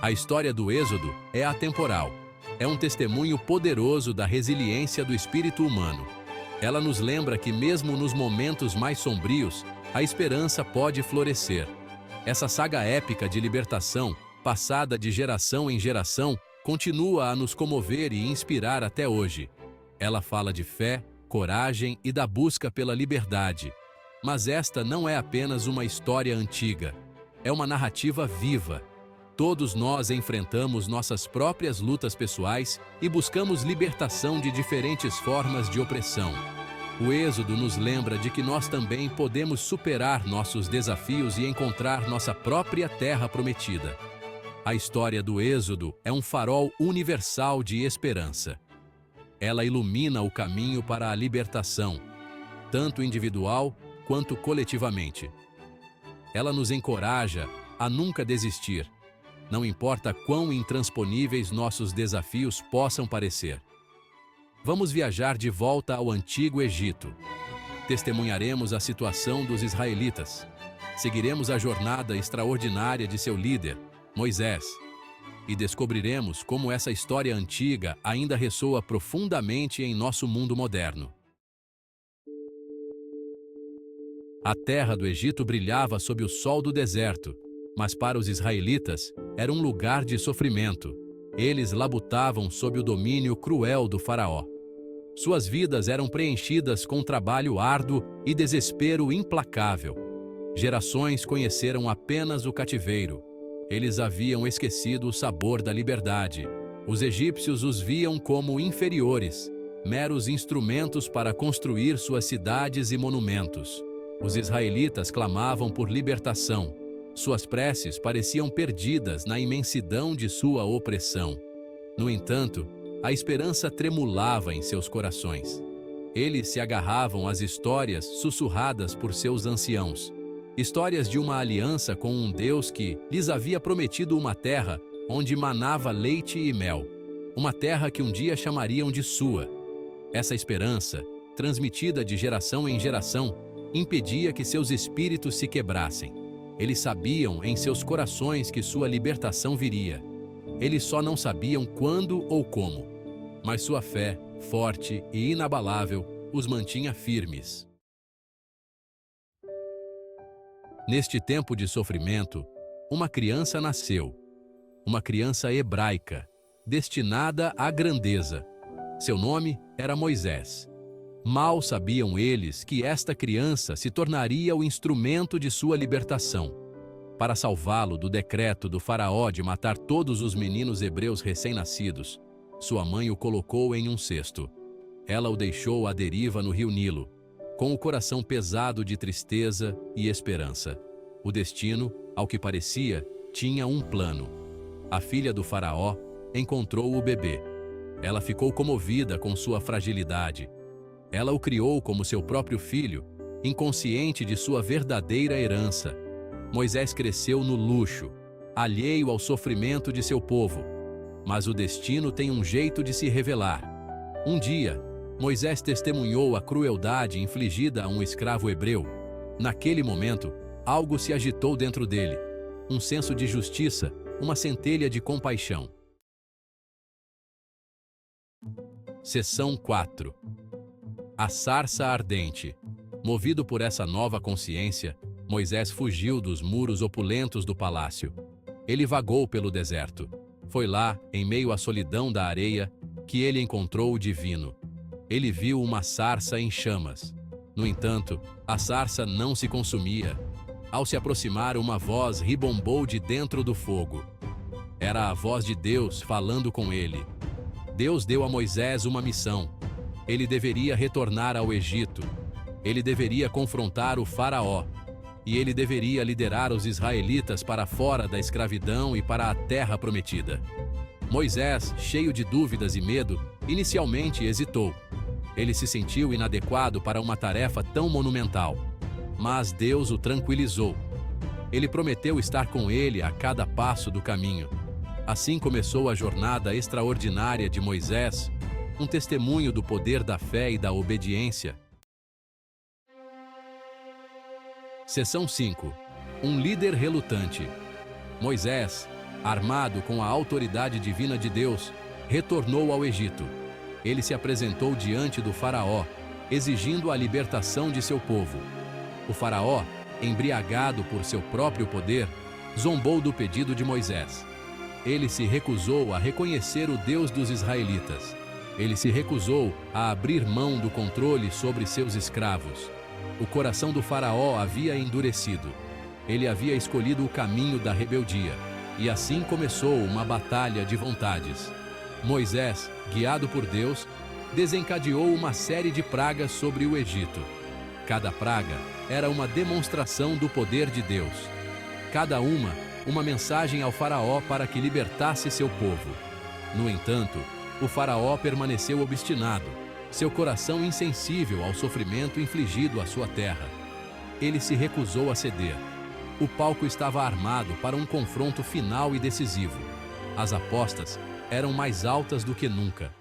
A história do Êxodo é atemporal. É um testemunho poderoso da resiliência do espírito humano. Ela nos lembra que mesmo nos momentos mais sombrios, a esperança pode florescer. Essa saga épica de libertação, passada de geração em geração, continua a nos comover e inspirar até hoje. Ela fala de fé, coragem e da busca pela liberdade. Mas esta não é apenas uma história antiga. É uma narrativa viva. Todos nós enfrentamos nossas próprias lutas pessoais e buscamos libertação de diferentes formas de opressão. O Êxodo nos lembra de que nós também podemos superar nossos desafios e encontrar nossa própria terra prometida. A história do Êxodo é um farol universal de esperança. Ela ilumina o caminho para a libertação, tanto individual quanto coletivamente. Ela nos encoraja a nunca desistir, não importa quão intransponíveis nossos desafios possam parecer. Vamos viajar de volta ao Antigo Egito. Testemunharemos a situação dos israelitas. Seguiremos a jornada extraordinária de seu líder, Moisés. E descobriremos como essa história antiga ainda ressoa profundamente em nosso mundo moderno. A terra do Egito brilhava sob o sol do deserto, mas para os israelitas era um lugar de sofrimento. Eles labutavam sob o domínio cruel do faraó. Suas vidas eram preenchidas com trabalho árduo e desespero implacável. Gerações conheceram apenas o cativeiro. Eles haviam esquecido o sabor da liberdade. Os egípcios os viam como inferiores, meros instrumentos para construir suas cidades e monumentos. Os israelitas clamavam por libertação. Suas preces pareciam perdidas na imensidão de sua opressão. No entanto, a esperança tremulava em seus corações. Eles se agarravam às histórias sussurradas por seus anciãos. Histórias de uma aliança com um Deus que lhes havia prometido uma terra onde manava leite e mel. Uma terra que um dia chamariam de sua. Essa esperança, transmitida de geração em geração, impedia que seus espíritos se quebrassem. Eles sabiam em seus corações que sua libertação viria. Eles só não sabiam quando ou como. Mas sua fé, forte e inabalável, os mantinha firmes. Neste tempo de sofrimento, uma criança nasceu. Uma criança hebraica, destinada à grandeza. Seu nome era Moisés. Mal sabiam eles que esta criança se tornaria o instrumento de sua libertação. Para salvá-lo do decreto do faraó de matar todos os meninos hebreus recém-nascidos, sua mãe o colocou em um cesto. Ela o deixou à deriva no rio Nilo, com o coração pesado de tristeza e esperança. O destino, ao que parecia, tinha um plano. A filha do faraó encontrou o bebê. Ela ficou comovida com sua fragilidade. Ela o criou como seu próprio filho, inconsciente de sua verdadeira herança. Moisés cresceu no luxo, alheio ao sofrimento de seu povo. Mas o destino tem um jeito de se revelar. Um dia, Moisés testemunhou a crueldade infligida a um escravo hebreu. Naquele momento, algo se agitou dentro dele. Um senso de justiça, uma centelha de compaixão. Seção 4. A sarça ardente. Movido por essa nova consciência, Moisés fugiu dos muros opulentos do palácio. Ele vagou pelo deserto. Foi lá, em meio à solidão da areia, que ele encontrou o divino. Ele viu uma sarça em chamas. No entanto, a sarça não se consumia. Ao se aproximar, uma voz ribombou de dentro do fogo. Era a voz de Deus falando com ele. Deus deu a Moisés uma missão. Ele deveria retornar ao Egito. Ele deveria confrontar o faraó. E ele deveria liderar os israelitas para fora da escravidão e para a terra prometida. Moisés, cheio de dúvidas e medo, inicialmente hesitou. Ele se sentiu inadequado para uma tarefa tão monumental. Mas Deus o tranquilizou. Ele prometeu estar com ele a cada passo do caminho. Assim começou a jornada extraordinária de Moisés, um testemunho do poder da fé e da obediência. Seção 5. Um líder relutante. Moisés, Armado com a autoridade divina de Deus, retornou ao Egito. Ele se apresentou diante do faraó, exigindo a libertação de seu povo. O faraó, embriagado por seu próprio poder, zombou do pedido de Moisés. Ele se recusou a reconhecer o Deus dos israelitas. Ele se recusou a abrir mão do controle sobre seus escravos. O coração do faraó havia endurecido. Ele havia escolhido o caminho da rebeldia. E assim começou uma batalha de vontades. Moisés, guiado por Deus, desencadeou uma série de pragas sobre o Egito. Cada praga era uma demonstração do poder de Deus. Cada uma mensagem ao faraó para que libertasse seu povo. No entanto, o faraó permaneceu obstinado, seu coração insensível ao sofrimento infligido à sua terra. Ele se recusou a ceder. O palco estava armado para um confronto final e decisivo. As apostas eram mais altas do que nunca.